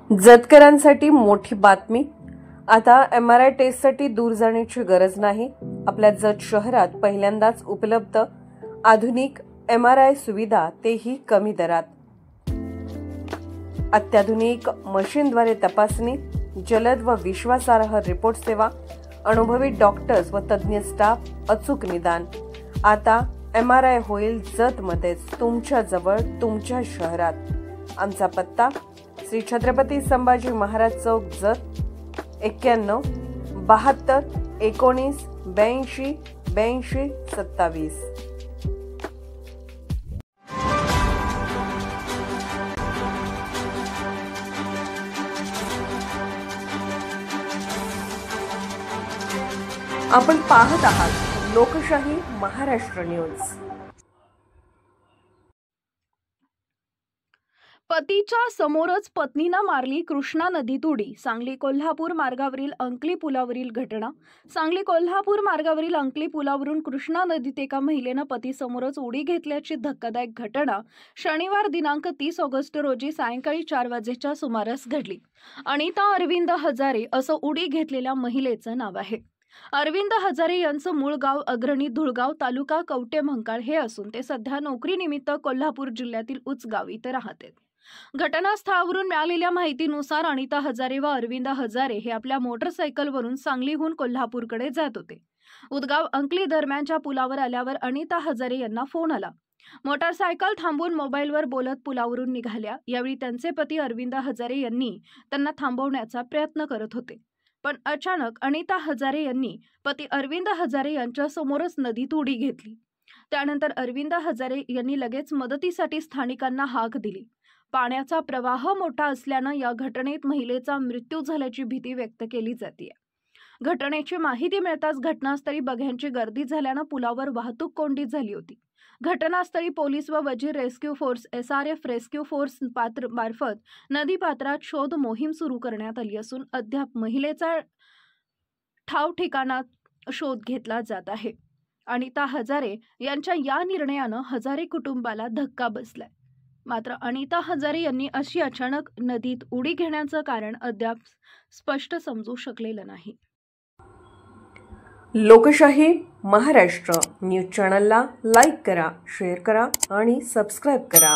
जतकरांसाठी मोठी बातमी। आता MRI टेस्टसाठी दूर जाण्याची गरज नाही। आपल्या जत शहरात पहिल्यांदाच उपलब्ध आधुनिक MRI सुविधा, तेही कमी दरात। अत्याधुनिक मशीनद्वारे तपासणी, जलद व विश्वासार्ह रिपोर्ट सेवा, अनुभवी डॉक्टर्स व तज्ञ स्टाफ, अचूक निदान। आता MRI होईल जतमध्येच, तुमच्या जवळ, तुमच्या शहरात। आमचा पत्ता श्री छत्रपती संभाजी महाराज चौक, जत, 91 72 19 82 82 27। आपण पाहत आहात लोकशाही महाराष्ट्र न्यूज। पतीच्या समोरच पत्नीनं मारली कृष्णा नदीत उडी। सांगली कोल्हापूर मार्गावरील अंकली पुलावरील घटना। सांगली कोल्हापूर मार्गावरील अंकली पुलावरून कृष्णा नदीत एका महिलेनं पतीसमोरच उडी घेतल्याची धक्कादायक घटना शनिवार दिनांक 30 ऑगस्ट रोजी सायंकाळी 4 वाजेच्या सुमारास घडली। अनिता अरविंद हजारे असं उडी घेतलेल्या महिलेचं नाव आहे। अरविंद हजारे यांचं मूळ गाव अग्रणी धुळगाव, तालुका कवठेमहांकाळ हे असून ते सध्या नोकरीनिमित्त कोल्हापूर जिल्ह्यातील उचगाव इथे राहतात। घटनास्थळावरून मिळालेल्या माहितीनुसार अनिता हजारे व अरविंद हजारे हे आपल्या मोटरसायकलवरून सांगलीहून कोल्हापूरकडे जात होते। उदगाव अंकली दरम्यानच्या पुलावर आल्यावर अनिता हजारे यांना फोन आला। मोटरसायकल थांबवून मोबाईलवर बोलत पुलावरून निघाल्या। यावेळी त्यांचे पती अरविंद हजारे यांनी त्यांना थांबवण्याचा प्रयत्न करत होते, पण अचानक अनिता हजारे यांनी पती अरविंद हजारे यांच्या समोरच नदीत उडी घेतली। त्यानंतर अरविंद हजारे यांनी लगेच मदतीसाठी स्थानिकांना हाक दिली। पाण्याचा प्रवाह मोठा असल्याने या घटनेत महिलेचा मृत्यू झाल्याची भीती व्यक्त केली जाते। घटनेची माहिती मिळताच घटनास्थळी बघ्यांची गर्दी झाल्याने पुलावर वाहतूक कोंडी झाली होती। घटनास्थळी पोलीस व वजीर rescue force SRF rescue force मार्फत नदी पात्रात शोध मोहीम सुरू करण्यात आली असून अद्याप महिलेचा ठाव ठिकाणात शोध घेतला जात आहे। अनिता हजारे यांच्या या निर्णयाने हजारे कुटुंबाला धक्का बसलाय। मात्र अनिता हजारे यांनी अशी अचानक नदीत उडी घेण्याचं कारण अद्याप स्पष्ट समजू शकलेलं नाही। लोकशाही महाराष्ट्र न्यूज चॅनलला लाईक करा, शेअर करा आणि सबस्क्राईब करा।